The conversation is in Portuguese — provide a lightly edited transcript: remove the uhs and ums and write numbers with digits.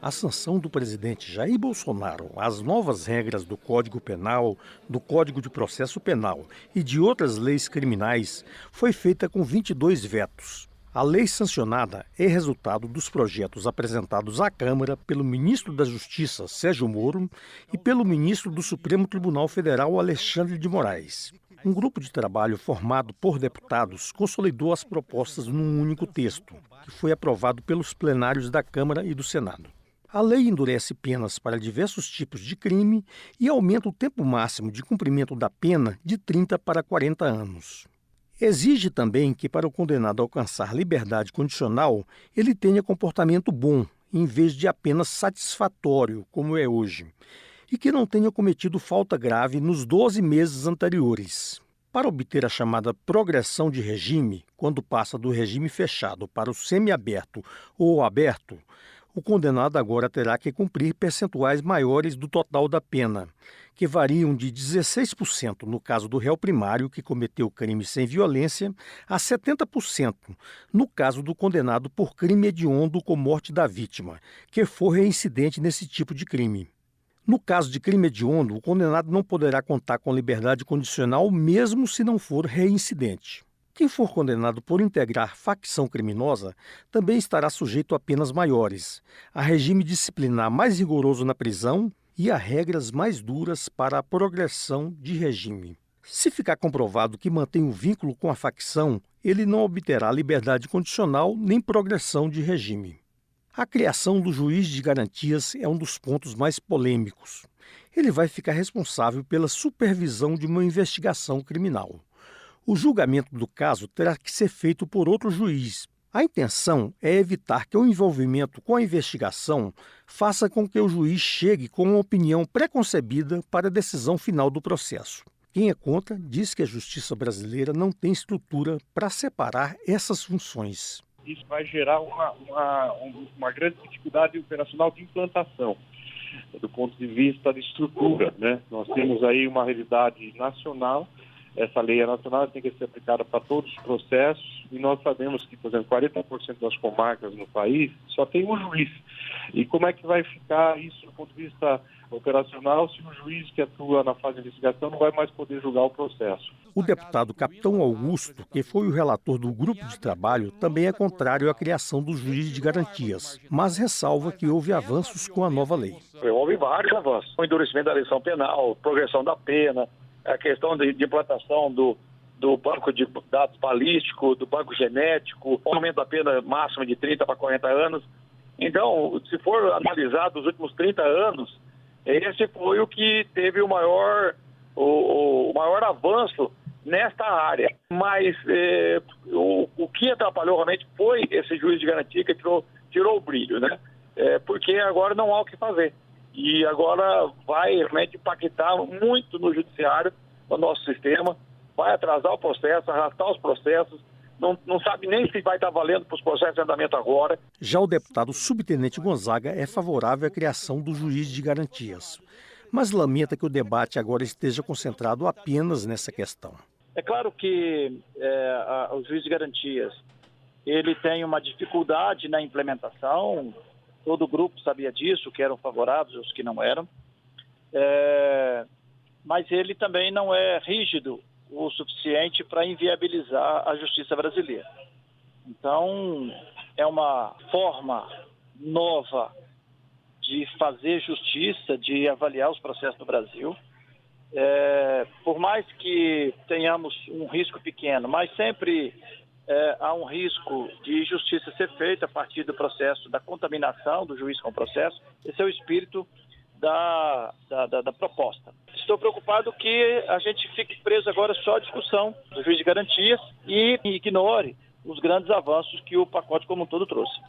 A sanção do presidente Jair Bolsonaro às novas regras do Código Penal, do Código de Processo Penal e de outras leis criminais foi feita com 22 vetos. A lei sancionada é resultado dos projetos apresentados à Câmara pelo ministro da Justiça, Sérgio Moro, e pelo ministro do Supremo Tribunal Federal, Alexandre de Moraes. Um grupo de trabalho formado por deputados consolidou as propostas num único texto, que foi aprovado pelos plenários da Câmara e do Senado. A lei endurece penas para diversos tipos de crime e aumenta o tempo máximo de cumprimento da pena de 30 para 40 anos. Exige também que, para o condenado alcançar liberdade condicional, ele tenha comportamento bom, em vez de apenas satisfatório, como é hoje, e que não tenha cometido falta grave nos 12 meses anteriores. Para obter a chamada progressão de regime, quando passa do regime fechado para o semiaberto ou aberto, o condenado agora terá que cumprir percentuais maiores do total da pena, que variam de 16% no caso do réu primário que cometeu crime sem violência a 70% no caso do condenado por crime hediondo com morte da vítima, que for reincidente nesse tipo de crime. No caso de crime hediondo, o condenado não poderá contar com liberdade condicional mesmo se não for reincidente. Quem for condenado por integrar facção criminosa também estará sujeito a penas maiores, a regime disciplinar mais rigoroso na prisão e a regras mais duras para a progressão de regime. Se ficar comprovado que mantém o vínculo com a facção, ele não obterá liberdade condicional nem progressão de regime. A criação do juiz de garantias é um dos pontos mais polêmicos. Ele vai ficar responsável pela supervisão de uma investigação criminal. O julgamento do caso terá que ser feito por outro juiz. A intenção é evitar que o envolvimento com a investigação faça com que o juiz chegue com uma opinião preconcebida para a decisão final do processo. Quem é contra diz que a justiça brasileira não tem estrutura para separar essas funções. Isso vai gerar uma grande dificuldade operacional de implantação, do ponto de vista de estrutura, né? Nós temos aí uma realidade nacional. Essa lei é nacional, tem que ser aplicada para todos os processos, e nós sabemos que, por exemplo, 40% das comarcas no país só tem um juiz. E como é que vai ficar isso do ponto de vista operacional se o juiz que atua na fase de investigação não vai mais poder julgar o processo? O deputado Capitão Augusto, que foi o relator do grupo de trabalho, também é contrário à criação do juiz de garantias, mas ressalva que houve avanços com a nova lei. Houve vários avanços. O endurecimento da eleição penal, progressão da pena, a questão de implantação do banco de dados balístico, do banco genético, aumento da pena máxima de 30 para 40 anos. Então, se for analisar dos últimos 30 anos, esse foi o que teve o maior avanço nesta área. Mas o que atrapalhou realmente foi esse juiz de garantia que tirou o brilho, né? Porque agora não há o que fazer. E agora vai realmente impactar muito no judiciário, no nosso sistema, vai atrasar o processo, arrastar os processos, não sabe nem se vai estar valendo para os processos de andamento agora. Já o deputado subtenente Gonzaga é favorável à criação do juiz de garantias, mas lamenta que o debate agora esteja concentrado apenas nessa questão. É claro que o juiz de garantias ele tem uma dificuldade na implementação. Todo o grupo sabia disso, que eram favoráveis, os que não eram. Mas ele também não é rígido o suficiente para inviabilizar a justiça brasileira. Então, é uma forma nova de fazer justiça, de avaliar os processos do Brasil. Por mais que tenhamos um risco pequeno, mas sempre há um risco de justiça ser feita a partir do processo da contaminação do juiz com o processo. Esse é o espírito da proposta. Estou preocupado que a gente fique preso agora só à discussão do juiz de garantias e ignore os grandes avanços que o pacote como um todo trouxe.